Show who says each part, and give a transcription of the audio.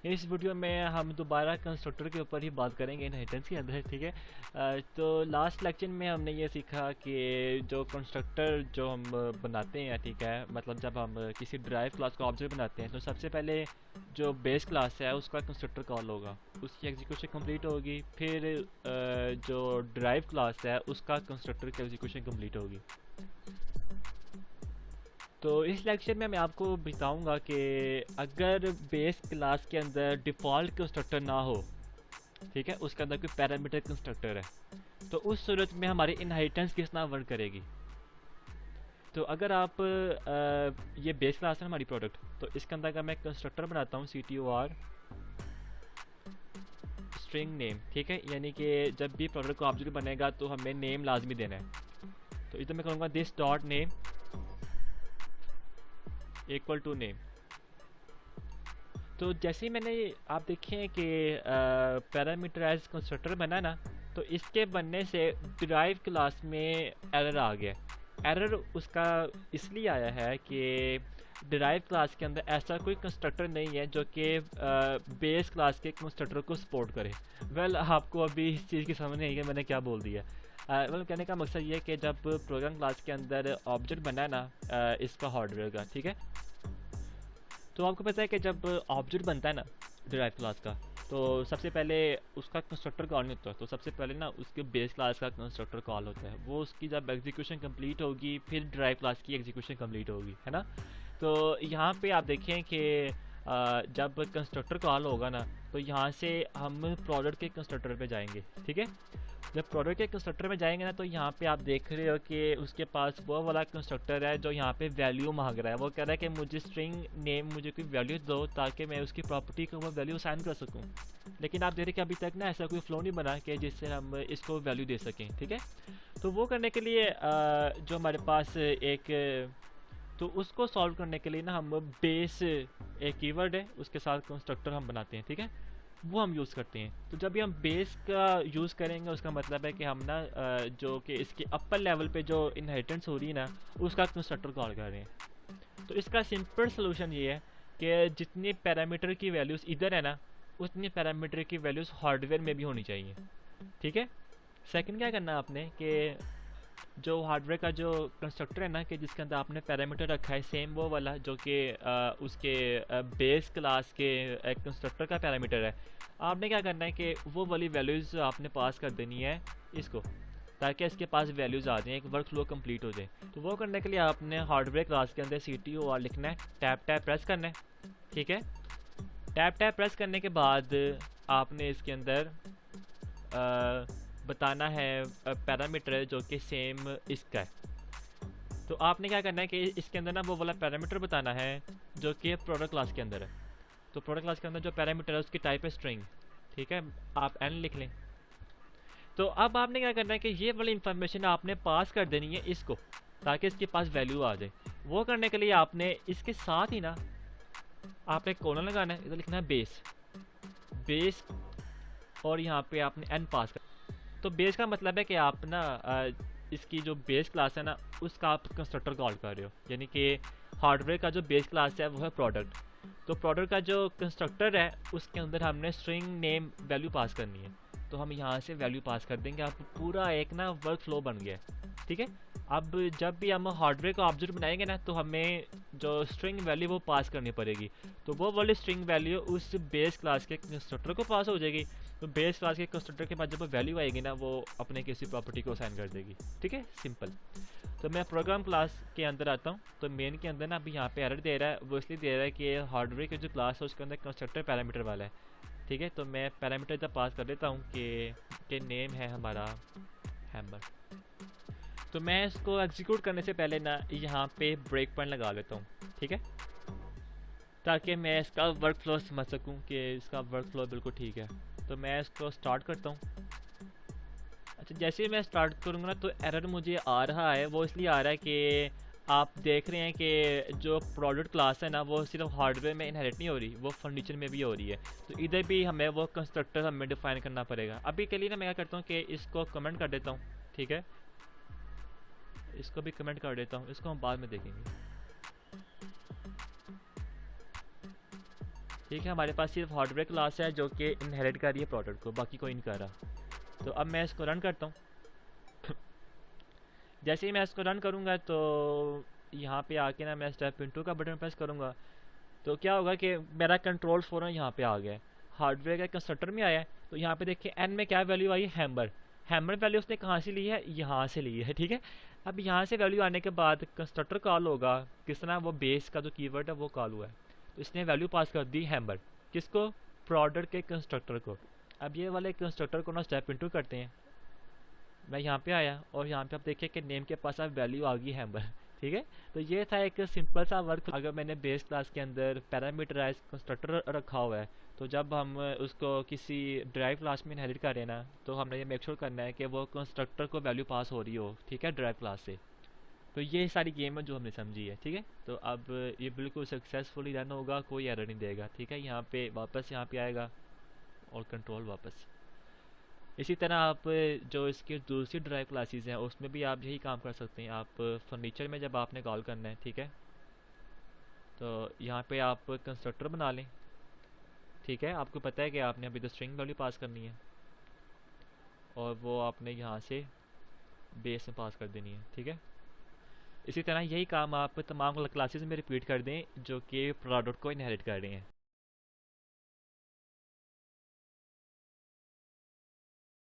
Speaker 1: इस वीडियो में हम दोबारा कंस्ट्रक्टर के ऊपर ही बात करेंगे इनहेरिटेंस के अंदर, ठीक है। तो लास्ट लेक्चर में हमने ये सीखा कि जो कंस्ट्रक्टर जो हम बनाते हैं, ठीक है, मतलब जब हम किसी ड्राइव क्लास का ऑब्जेक्ट बनाते हैं तो सबसे पहले जो बेस क्लास है उसका कंस्ट्रक्टर कॉल होगा, उसकी एग्जीक्यूशन कंप्लीट होगी, फिर जो ड्राइव क्लास है उसका कंस्ट्रक्टर की एग्जीक्यूशन कंप्लीट होगी। तो इस लेक्चर में मैं आपको बताऊंगा कि अगर बेस क्लास के अंदर डिफ़ॉल्ट कंस्ट्रक्टर ना हो, ठीक है, उसके अंदर कोई पैरामीटर कंस्ट्रक्टर है, तो उस सूरत में हमारी इनहेरिटेंस किस तरह वर्क करेगी। तो अगर आप ये बेस क्लास है हमारी प्रोडक्ट, तो इसके अंदर अगर मैं कंस्ट्रक्टर बनाता हूँ CTOR स्ट्रिंग नेम, ठीक है, यानी कि जब भी प्रोडक्ट का ऑब्जेक्ट बनेगा तो हमें नेम लाजमी देना है। तो इधर मैं कहूँगा this dot name equal to name. तो जैसे ही मैंने आप देखें कि पैरामीटराइज कंस्ट्रक्टर बना ना, तो इसके बनने से डिराइव क्लास में एरर आ गया। एरर उसका इसलिए आया है कि डिराइव क्लास के अंदर ऐसा कोई कंस्ट्रक्टर नहीं है जो कि बेस क्लास के कंस्ट्रक्टर को सपोर्ट करे। वेल आपको अभी इस चीज़ की समझ नहीं आई कि मैंने क्या बोल दिया। मतलब कहने का मकसद ये है कि जब प्रोग्राम क्लास के अंदर ऑब्जेक्ट बना है ना इसका हार्डवेयर का, ठीक है, तो आपको पता है कि जब ऑब्जेक्ट बनता है ना डिराइव क्लास का, तो सबसे पहले उसका कंस्ट्रक्टर कॉल नहीं होता, तो सबसे पहले ना उसके बेस क्लास का कंस्ट्रक्टर कॉल होता है। वो उसकी जब एग्जीक्यूशन कंप्लीट होगी फिर ड्राइव क्लास की एग्जीक्यूशन कंप्लीट होगी, है ना। तो यहाँ पे आप देखें कि जब कंस्ट्रक्टर कॉल होगा ना, तो यहाँ से हम प्रोडक्ट के कंस्ट्रक्टर पे जाएंगे, ठीक है। जब प्रोडक्ट के कंस्ट्रक्टर में जाएंगे ना, तो यहाँ पे आप देख रहे हो कि उसके पास वो वाला कंस्ट्रक्टर है जो यहाँ पे वैल्यू मांग रहा है। वो कह रहा है कि मुझे स्ट्रिंग नेम मुझे कोई वैल्यू दो ताकि मैं उसकी प्रॉपर्टी को वो वैल्यू असाइन कर सकूँ। लेकिन आप देख रहे हैं कि अभी तक ना ऐसा कोई फ्लो नहीं बना कि जिससे हम इसको वैल्यू दे सकें, ठीक है। तो वो करने के लिए जो हमारे पास एक तो उसको सॉल्व करने के लिए ना हम बेस एक कीवर्ड है उसके साथ कंस्ट्रक्टर हम बनाते हैं, ठीक है, वो हम यूज़ करते हैं। तो जब भी हम बेस का यूज़ करेंगे उसका मतलब है कि हम ना जो कि इसके अपर लेवल पे जो इनहेरिटेंस हो रही है ना उसका कंस्ट्रक्टर कॉल कर रहे हैं। तो इसका सिंपल सोल्यूशन ये है कि जितनी पैरामीटर की वैल्यूज़ इधर है ना उतनी पैरामीटर की वैल्यूज़ हार्डवेयर में भी होनी चाहिए, ठीक है। सेकंड क्या करना है आपने कि जो हार्डवेयर का जो कंस्ट्रक्टर है ना कि जिसके अंदर आपने पैरामीटर रखा है सेम वो वाला जो कि उसके बेस क्लास के कंस्ट्रक्टर का पैरामीटर है, आपने क्या करना है कि वो वाली वैल्यूज़ आपने पास कर देनी है इसको, ताकि इसके पास वैल्यूज़ आ जाएँ, एक वर्क फ्लो कंप्लीट हो जाए। तो वो करने के लिए आपने हार्डवेयर क्लास के अंदर CTOR लिखना है, टैब टैब प्रेस करना है, ठीक है। टैब टैब प्रेस करने के बाद आपने इसके अंदर बताना है पैरामीटर जो कि सेम इसका है। तो आपने क्या करना है कि इसके अंदर ना वो वाला पैरामीटर बताना है जो कि प्रोडक्ट क्लास के अंदर है। तो प्रोडक्ट क्लास के अंदर जो पैरामीटर है उसकी टाइप है स्ट्रिंग, ठीक है, आप n लिख लें। तो अब आपने क्या करना है कि ये वाली इंफॉर्मेशन आपने पास कर देनी है इसको ताकि इसके पास वैल्यू आ जाए। वो करने के लिए आपने इसके साथ ही ना आपने कोलन लगाना है, इधर लिखना है बेस बेस, और यहाँ पे आपने n पास कर। तो बेस का मतलब है कि आप ना इसकी जो बेस क्लास है ना उसका आप कंस्ट्रक्टर कॉल कर रहे हो, यानी कि हार्डवेयर का जो बेस क्लास है वो है प्रोडक्ट। तो प्रोडक्ट का जो कंस्ट्रक्टर है उसके अंदर हमने स्ट्रिंग नेम वैल्यू पास करनी है। तो हम यहाँ से वैल्यू पास कर देंगे, आप पूरा एक ना वर्क फ्लो बन गया है, ठीक है। अब जब भी हम हार्डवेयर का ऑब्जेक्ट बनाएंगे ना तो हमें जो स्ट्रिंग वैल्यू वो पास करनी पड़ेगी। तो वो वाली स्ट्रिंग वैल्यू उस बेस क्लास के कंस्ट्रक्टर को पास हो जाएगी। तो बेस क्लास के कंस्ट्रक्टर के पास जब वैल्यू आएगी ना वो अपने किसी प्रॉपर्टी को असाइन कर देगी, ठीक है, सिंपल। तो मैं प्रोग्राम क्लास के अंदर आता हूँ। तो मेन के अंदर ना अभी यहाँ पे एरर दे रहा है, वो इसलिए दे रहा है कि हार्डवेयर की जो क्लास है उसके अंदर कंस्ट्रक्टर पैरामीटर वाला है, ठीक है। तो मैं पैरामीटर जब पास कर देता हूँ कि नेम है हमारा हैमर। तो मैं इसको एग्जीक्यूट करने से पहले ना यहाँ पे ब्रेक पॉइंट लगा लेता हूँ, ठीक है, ताकि मैं इसका वर्क फ्लो समझ सकूँ कि इसका वर्क फ्लो बिल्कुल ठीक है। तो मैं इसको स्टार्ट करता हूँ। अच्छा, जैसे ही मैं स्टार्ट करूँगा ना तो एरर मुझे आ रहा है, वो इसलिए आ रहा है कि आप देख रहे हैं कि जो प्रोडक्ट क्लास है ना वो सिर्फ हार्डवेयर में इनहेरिट नहीं हो रही, वो फर्नीचर में भी हो रही है। तो इधर भी हमें वो कंस्ट्रक्टर हमें डिफाइन करना पड़ेगा। अभी के लिए ना मैं क्या करता हूँ कि इसको कमेंट कर देता हूँ, ठीक है, इसको भी कमेंट कर देता हूँ, इसको हम बाद में देखेंगे। ठीक है, हमारे पास सिर्फ हार्डवेयर क्लास है जो कि इनहेरिट कर रही है प्रोडक्ट को, बाकी कोई नहीं कर रहा। तो अब मैं इसको रन करता हूँ। जैसे ही मैं इसको रन करूँगा तो यहाँ पे आके ना मैं स्टेप इनटू का बटन प्रेस करूँगा, तो क्या होगा कि मेरा कंट्रोल फ़ौरन यहाँ पे आ गया है, हार्डवेयर का कंस्ट्रक्टर में आया है। तो यहाँ पे देखिए एन में क्या वैल्यू आई है, हैमर। हैमर वैल्यू उसने कहाँ से ली है, यहाँ से ली है। ठीक है, अब यहाँ से वैल्यू आने के बाद कंस्ट्रक्टर कॉल होगा, किस तरह वो बेस का जो कीवर्ड है वो कॉल हुआ है, तो इसने वैल्यू पास कर दी हैमर। किसको, प्रोडक्ट के कंस्ट्रक्टर को। अब ये वाले कंस्ट्रक्टर को ना स्टेप इनटू करते हैं। मैं यहाँ पे आया और यहाँ पे आप देखिए कि नेम के पास अब वैल्यू आ गई हैमर। ठीक है, तो ये था एक सिंपल सा वर्क। अगर मैंने बेस क्लास के अंदर पैरामीटराइज कंस्ट्रक्टर रखा हुआ है, तो जब हम उसको किसी ड्राइव क्लास में इनहेरिट करें ना, तो हमने ये मेक श्योर करना है कि वो कंस्ट्रक्टर को वैल्यू पास हो रही हो, ठीक है, ड्राइव क्लास से। तो ये सारी गेम है जो हमने समझी है। ठीक है, तो अब ये बिल्कुल सक्सेसफुली रन होगा, कोई एरर नहीं देगा। ठीक है, यहाँ पे वापस यहाँ पे आएगा और कंट्रोल वापस। इसी तरह आप जो इसके दूसरी ड्राइव क्लासेस हैं उसमें भी आप यही काम कर सकते हैं। आप फर्नीचर में जब आपने कॉल करना है, ठीक है, तो यहाँ पे आप कंस्ट्रक्टर बना लें। ठीक है, आपको पता है कि आपने अभी तो स्ट्रिंग वैल्यू पास करनी है और वो आपने यहाँ से बेस में पास कर देनी है। ठीक है, इसी तरह यही काम आप तमाम क्लासेस में रिपीट कर दें जो कि प्रोडक्ट को इनहेरिट कर रहे हैं।